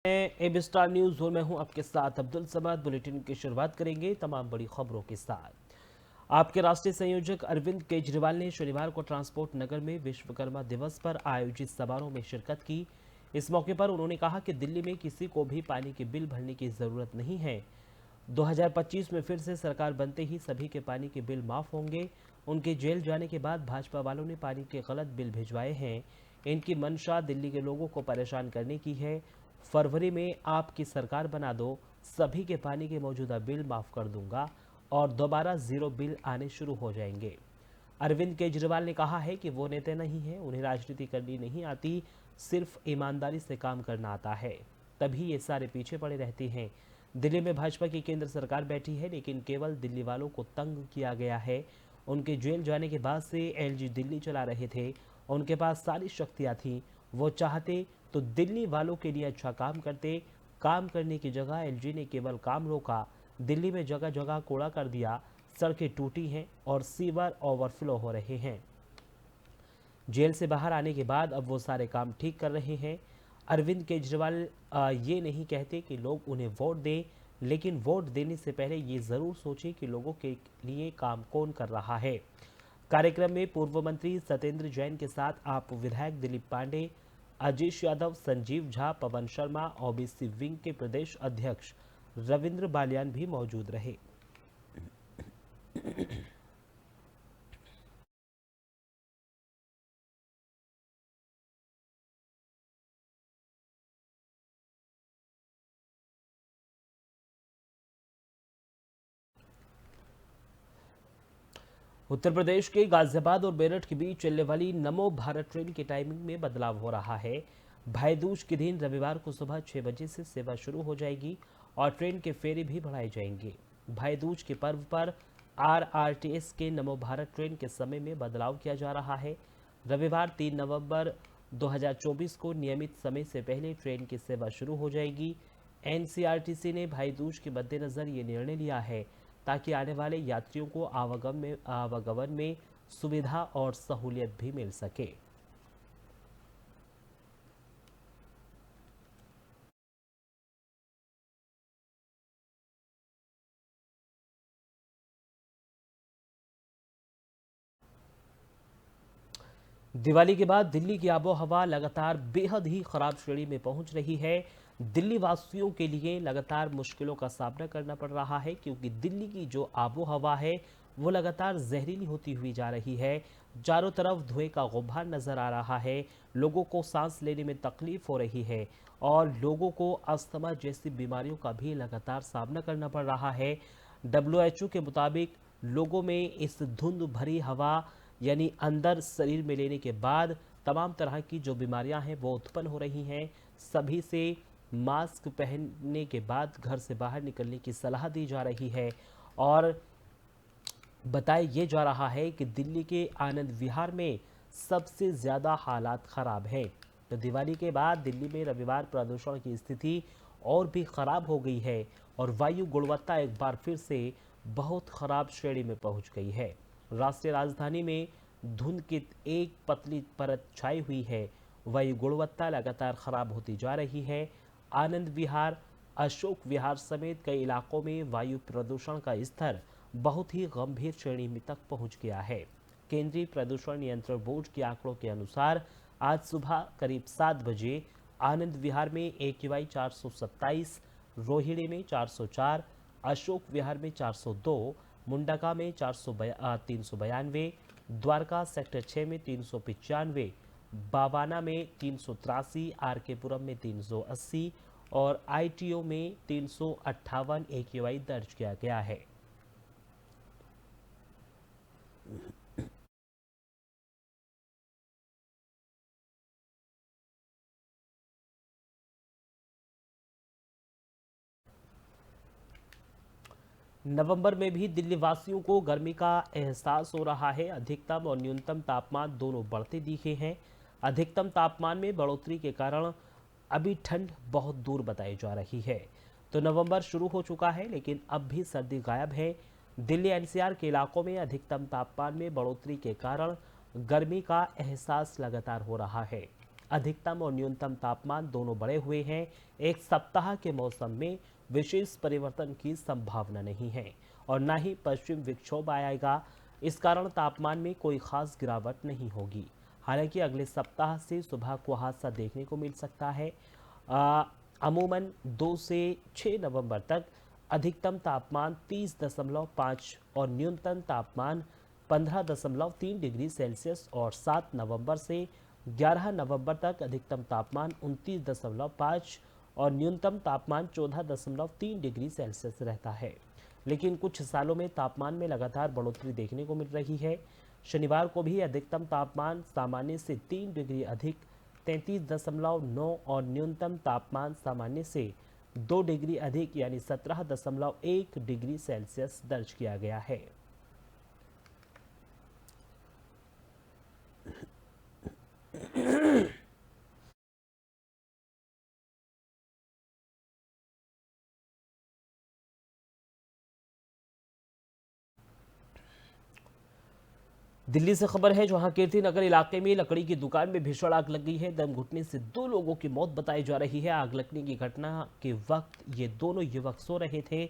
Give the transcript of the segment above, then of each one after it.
एब star news और मैं हूं आपके साथ अब्दुल समाद। बुलेटिन की शुरुआत करेंगे तमाम बड़ी खबरों के साथ। आपके राष्ट्रीय संयोजक अरविंद केजरीवाल ने शनिवार को ट्रांसपोर्ट नगर में विश्वकर्मा दिवस पर आयोजित समारोह में शिरकत की। इस मौके पर उन्होंने कहा कि दिल्ली में किसी को भी पानी के बिल भरने की जरूरत नहीं है। 2025 में फिर से सरकार बनते ही सभी के पानी के बिल माफ होंगे। उनके जेल जाने के बाद भाजपा वालों ने पानी के गलत बिल भिजवाए हैं। इनकी मंशा दिल्ली के लोगों को परेशान करने की है। फरवरी में आपकी सरकार बना दो, सभी के पानी के मौजूदा बिल माफ कर दूंगा और दोबारा जीरो बिल आने शुरू हो जाएंगे। अरविंद केजरीवाल ने कहा है कि वो नेता नहीं है, उन्हें राजनीति करनी नहीं आती, सिर्फ ईमानदारी से काम करना आता है, तभी ये सारे पीछे पड़े रहते हैं। दिल्ली में भाजपा की केंद्र सरकार बैठी है, लेकिन केवल दिल्ली वालों को तंग किया गया है। उनके जेल जाने के बाद से एलजी दिल्ली चला रहे थे, उनके पास सारी शक्तियां थी। वो चाहते तो दिल्ली वालों के लिए अच्छा काम करते। काम करने की जगह एलजी ने केवल काम रोका। दिल्ली में जगह जगह कूड़ा कर दिया, सड़कें टूटी हैं और सीवर ओवरफ्लो हो रहे हैं। जेल से बाहर आने के बाद अब वो सारे काम ठीक कर रहे हैं। अरविंद केजरीवाल ये नहीं कहते कि लोग उन्हें वोट दें, लेकिन वोट देने से पहले ये जरूर सोचें कि लोगों के लिए काम कौन कर रहा है। कार्यक्रम में पूर्व मंत्री सत्येंद्र जैन के साथ आप विधायक दिलीप पांडे, अजीश यादव, संजीव झा, पवन शर्मा, ओबीसी विंग के प्रदेश अध्यक्ष रविंद्र बालियान भी मौजूद रहे। उत्तर प्रदेश के गाजियाबाद और मेरठ के बीच चलने वाली नमो भारत ट्रेन की टाइमिंग में बदलाव हो रहा है। भाई दूज के दिन रविवार को सुबह 6 बजे से सेवा शुरू हो जाएगी और ट्रेन के फेरे भी बढ़ाए जाएंगे। भाई दूज के पर्व पर आरआरटीएस के नमो भारत ट्रेन के समय में बदलाव किया जा रहा है। रविवार 3 नवंबर 2024 को नियमित समय से पहले ट्रेन की सेवा शुरू हो जाएगी। एनसीआरटीसी ने भाई दूज के मद्देनजर ये निर्णय लिया है ताकि आने वाले यात्रियों को आवागमन में सुविधा और सहूलियत भी मिल सके। दिवाली के बाद दिल्ली की आबोहवा लगातार बेहद ही खराब श्रेणी में पहुंच रही है। दिल्ली वासियों के लिए लगातार मुश्किलों का सामना करना पड़ रहा है, क्योंकि दिल्ली की जो आबोहवा है वो लगातार जहरीली होती हुई जा रही है। चारों तरफ धुएं का गुब्बार नजर आ रहा है, लोगों को सांस लेने में तकलीफ हो रही है और लोगों को अस्थमा जैसी बीमारियों का भी लगातार सामना करना पड़ रहा है। डब्ल्यूएचओ के मुताबिक लोगों में इस धुंध भरी हवा यानी अंदर शरीर में लेने के बाद तमाम तरह की जो बीमारियां हैं वो उत्पन्न हो रही हैं। सभी से मास्क पहनने के बाद घर से बाहर निकलने की सलाह दी जा रही है और बताया ये जा रहा है कि दिल्ली के आनंद विहार में सबसे ज़्यादा हालात ख़राब हैं। तो दिवाली के बाद दिल्ली में रविवार प्रदूषण की स्थिति और भी ख़राब हो गई है और वायु गुणवत्ता एक बार फिर से बहुत ख़राब श्रेणी में पहुंच गई है। राष्ट्रीय राजधानी में धुंध की एक पतली परत छाई हुई है। वायु गुणवत्ता लगातार ख़राब होती जा रही है। आनंद विहार, अशोक विहार समेत कई इलाकों में वायु प्रदूषण का स्तर बहुत ही गंभीर श्रेणी में तक पहुंच गया है। केंद्रीय प्रदूषण नियंत्रण बोर्ड के आंकड़ों के अनुसार आज सुबह करीब 7 बजे आनंद विहार में AQI 427, रोहिणी में 404, अशोक विहार में 402, मुंडका में 392, द्वारका सेक्टर 6 में 395, बावाना में 383, आरकेपुरम में 380 और ITO में 358 AQI दर्ज किया गया है। नवंबर में भी दिल्ली वासियों को गर्मी का एहसास हो रहा है। अधिकतम और न्यूनतम तापमान दोनों बढ़ते दिखे हैं। अधिकतम तापमान में बढ़ोतरी के कारण अभी ठंड बहुत दूर बताई जा रही है। तो नवंबर शुरू हो चुका है, लेकिन अब भी सर्दी गायब है। दिल्ली एनसीआर के इलाकों में अधिकतम तापमान में बढ़ोतरी के कारण गर्मी का एहसास लगातार हो रहा है। अधिकतम और न्यूनतम तापमान दोनों बढ़े हुए हैं। एक सप्ताह के मौसम में विशेष परिवर्तन की संभावना नहीं है और न ही पश्चिम विक्षोभ आएगा। इस कारण तापमान में कोई खास गिरावट नहीं होगी। हालांकि अगले सप्ताह से सुबह कुहासा देखने को मिल सकता है। अमूमन 2 से 6 नवंबर तक अधिकतम तापमान 30.5 और न्यूनतम तापमान 15.3 डिग्री सेल्सियस और 7 नवंबर से 11 नवंबर तक अधिकतम तापमान 29.5 और न्यूनतम तापमान 14.3 डिग्री सेल्सियस रहता है। लेकिन कुछ सालों में तापमान में लगातार बढ़ोतरी देखने को मिल रही है। शनिवार को भी अधिकतम तापमान सामान्य से 3 डिग्री अधिक 33.9 और न्यूनतम तापमान सामान्य से 2 डिग्री अधिक यानी 17.1 डिग्री सेल्सियस दर्ज किया गया है। दिल्ली से खबर है जहां कीर्ति नगर इलाके में लकड़ी की दुकान में भीषण आग लग गई है। दम घुटने से 2 लोगों की मौत बताई जा रही है। आग लगने की घटना के वक्त ये दोनों युवक सो रहे थे।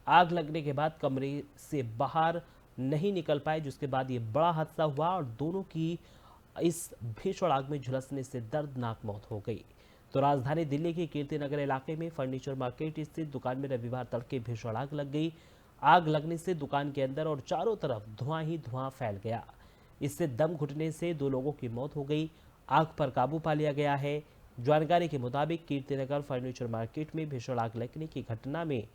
आग लगने के बाद कमरे से बाहर नहीं निकल पाए, जिसके बाद ये बड़ा हादसा हुआ और दोनों की इस भीषण आग में झुलसने से दर्दनाक मौत हो गई। तो राजधानी दिल्ली के कीर्ति नगर इलाके में फर्नीचर मार्केट स्थित दुकान में रविवार तड़के भीषण आग लग गई। आग लगने से दुकान के अंदर और चारों तरफ धुआं ही धुआं फैल गया। इससे दम घुटने से 2 लोगों की मौत हो गई। आग पर काबू पा लिया गया है। जानकारी के मुताबिक कीर्तिनगर फर्नीचर मार्केट में भीषण आग लगने की घटना में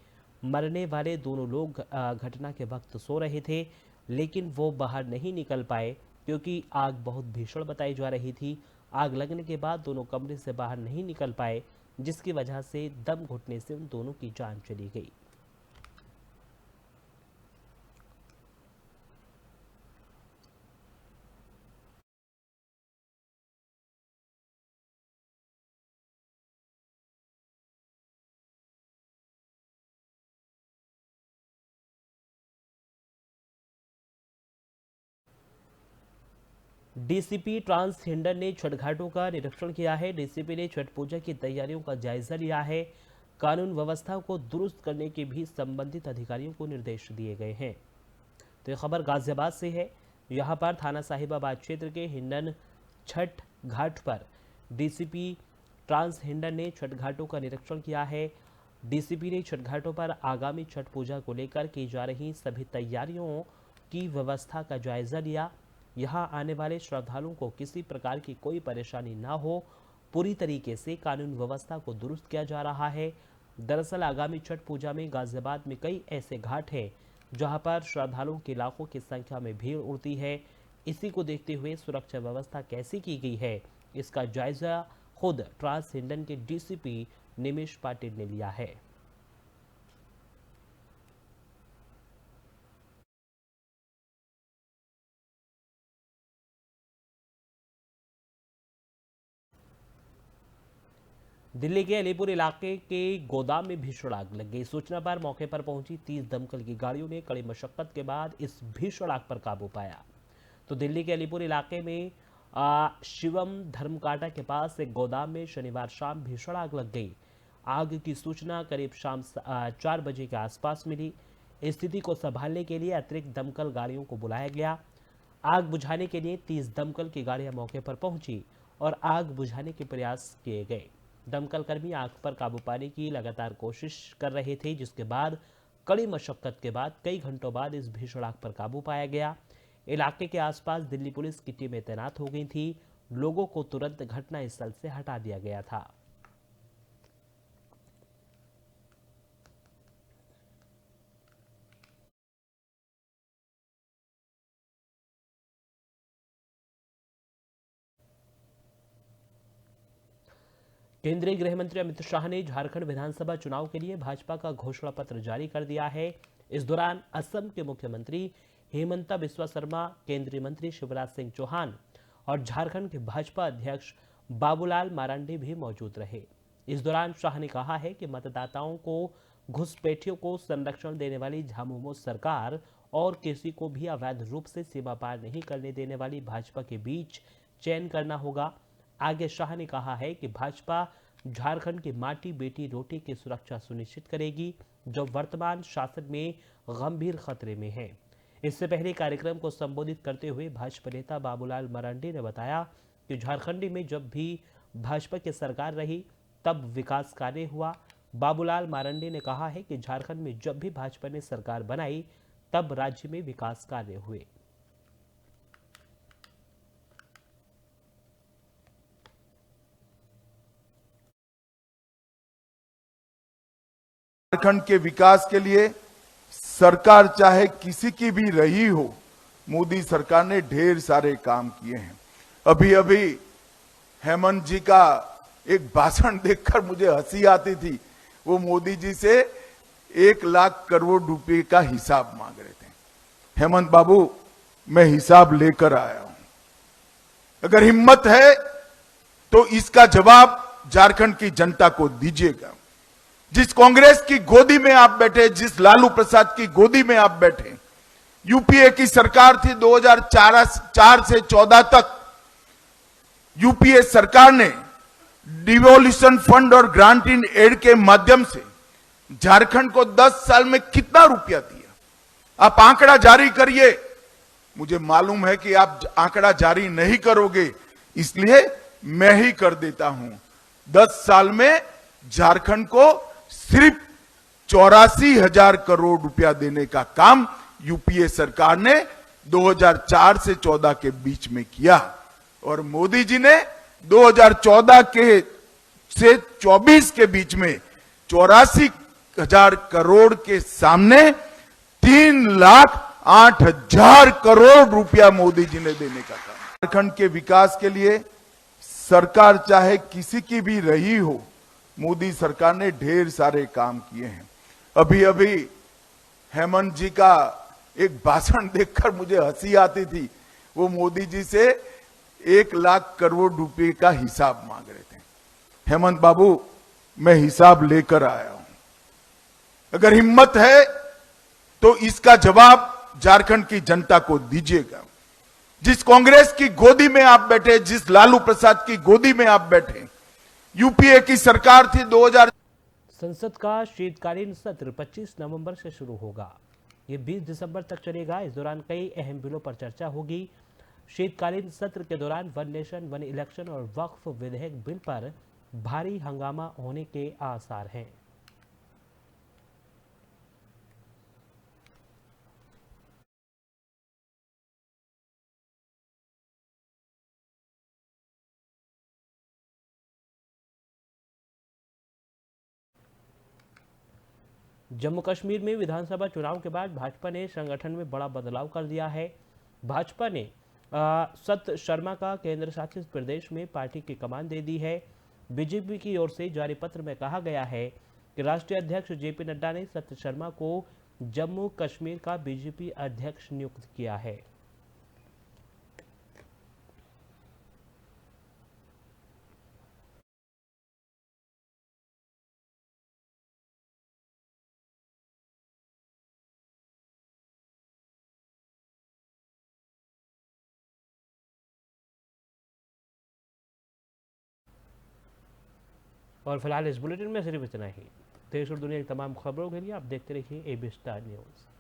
मरने वाले दोनों लोग घटना के वक्त सो रहे थे, लेकिन वो बाहर नहीं निकल पाए क्योंकि आग बहुत भीषण बताई जा रही थी। आग लगने के बाद दोनों कमरे से बाहर नहीं निकल पाए, जिसकी वजह से दम घुटने से उन दोनों की जान चली गई। डीसीपी ट्रांस हिंडन ने छठ घाटों का निरीक्षण किया है। डीसीपी ने छठ पूजा की तैयारियों का जायजा लिया है। कानून व्यवस्था को दुरुस्त करने के भी संबंधित अधिकारियों को निर्देश दिए गए हैं। तो ये खबर गाजियाबाद से है। यहाँ पर थाना साहिबाबाद क्षेत्र के हिंडन छठ घाट पर डीसीपी ट्रांस हिंडन ने छठ घाटों का निरीक्षण किया है। डीसीपी ने छठ घाटों पर आगामी छठ पूजा को लेकर की जा रही सभी तैयारियों की व्यवस्था का जायजा लिया। यहाँ आने वाले श्रद्धालुओं को किसी प्रकार की कोई परेशानी ना हो, पूरी तरीके से कानून व्यवस्था को दुरुस्त किया जा रहा है। दरअसल आगामी छठ पूजा में गाजियाबाद में कई ऐसे घाट हैं जहां पर श्रद्धालुओं की लाखों की संख्या में भीड़ उड़ती है। इसी को देखते हुए सुरक्षा व्यवस्था कैसी की गई है, इसका जायजा खुद ट्रांस हिंडन के डीसीपी निमिष पाटिल ने लिया है। दिल्ली के अलीपुर इलाके के गोदाम में भीषण आग लग गई। सूचना पर मौके पर पहुंची 30 दमकल की गाड़ियों ने कड़ी मशक्कत के बाद इस भीषण आग पर काबू पाया। तो दिल्ली के अलीपुर इलाके में शिवम धर्मकाटा के पास एक गोदाम में शनिवार शाम भीषण आग लग गई। आग की सूचना करीब शाम 4 बजे के आसपास मिली। स्थिति को संभालने के लिए अतिरिक्त दमकल गाड़ियों को बुलाया गया। आग बुझाने के लिए 30 दमकल की गाड़ियां मौके पर पहुंची और आग बुझाने के प्रयास किए गए। दमकल कर्मी आग पर काबू पाने की लगातार कोशिश कर रहे थे, जिसके बाद कड़ी मशक्कत के बाद कई घंटों बाद इस भीषण आग पर काबू पाया गया। इलाके के आसपास दिल्ली पुलिस की टीमें तैनात हो गई थी। लोगों को तुरंत घटनास्थल से हटा दिया गया था। केंद्रीय गृह मंत्री अमित शाह ने झारखंड विधानसभा चुनाव के लिए भाजपा का घोषणा पत्र जारी कर दिया है। इस दौरान असम के मुख्यमंत्री हेमंता बिस्वा शर्मा, केंद्रीय मंत्री शिवराज सिंह चौहान और झारखंड के भाजपा अध्यक्ष बाबूलाल मरांडी भी मौजूद रहे। इस दौरान शाह ने कहा है कि मतदाताओं को घुसपैठियों को संरक्षण देने वाली झामुमो सरकार और किसी को भी अवैध रूप से सीमा पार नहीं करने देने वाली भाजपा के बीच चयन करना होगा। आगे शाह ने कहा है कि भाजपा झारखंड की माटी बेटी रोटी की सुरक्षा सुनिश्चित करेगी, जो वर्तमान शासन में गंभीर खतरे में है। इससे पहले कार्यक्रम को संबोधित करते हुए भाजपा नेता बाबूलाल मरांडी ने बताया कि झारखंड में जब भी भाजपा की सरकार रही तब विकास कार्य हुआ। बाबूलाल मरांडी ने कहा है कि झारखंड में जब भी भाजपा ने सरकार बनाई तब राज्य में विकास कार्य हुए। झारखंड के विकास के लिए सरकार चाहे किसी की भी रही हो, मोदी सरकार ने ढेर सारे काम किए हैं। अभी अभी हेमंत जी का एक भाषण देखकर मुझे हंसी आती थी। वो मोदी जी से 1 लाख करोड़ रुपए का हिसाब मांग रहे थे। हेमंत बाबू, मैं हिसाब लेकर आया हूं। अगर हिम्मत है तो इसका जवाब झारखंड की जनता को दीजिएगा। जिस कांग्रेस की गोदी में आप बैठे, जिस लालू प्रसाद की गोदी में आप बैठे, यूपीए की सरकार थी 2004 से 14 तक। यूपीए सरकार ने डिवोल्यूशन फंड और ग्रांट इन एड के माध्यम से झारखंड को 10 साल में कितना रुपया दिया? आप आंकड़ा जारी करिए। मुझे मालूम है कि आप आंकड़ा जारी नहीं करोगे, इसलिए मैं ही कर देता हूं। 10 साल में झारखंड को सिर्फ 84,000 करोड़ रुपया देने का काम यूपीए सरकार ने 2004 से 14 के बीच में किया, और मोदी जी ने 2014 के से 24 के बीच में 84,000 करोड़ के सामने 3,08,000 करोड़ रुपया मोदी जी ने देने का काम। झारखंड के विकास के लिए सरकार चाहे किसी की भी रही हो, मोदी सरकार ने ढेर सारे काम किए हैं। अभी अभी हेमंत जी का एक भाषण देखकर मुझे हंसी आती थी। वो मोदी जी से 1 लाख करोड़ रुपए का हिसाब मांग रहे थे। हेमंत बाबू, मैं हिसाब लेकर आया हूं। अगर हिम्मत है तो इसका जवाब झारखंड की जनता को दीजिएगा। जिस कांग्रेस की गोदी में आप बैठे, जिस लालू प्रसाद की गोदी में आप बैठे, यूपीए की सरकार थी 2000। संसद का शीतकालीन सत्र 25 नवंबर से शुरू होगा। ये 20 दिसंबर तक चलेगा। इस दौरान कई अहम बिलों पर चर्चा होगी। शीतकालीन सत्र के दौरान वन नेशन वन इलेक्शन और वक्फ विधेयक बिल पर भारी हंगामा होने के आसार हैं। जम्मू कश्मीर में विधानसभा चुनाव के बाद भाजपा ने संगठन में बड़ा बदलाव कर दिया है। भाजपा ने सत शर्मा का केंद्र शासित प्रदेश में पार्टी की कमान दे दी है। बीजेपी की ओर से जारी पत्र में कहा गया है कि राष्ट्रीय अध्यक्ष जेपी नड्डा ने सत शर्मा को जम्मू कश्मीर का बीजेपी अध्यक्ष नियुक्त किया है। और फिलहाल इस बुलेटिन में सिर्फ इतना ही। देश और दुनिया की तमाम खबरों के लिए आप देखते रहिए एबी स्टार न्यूज़।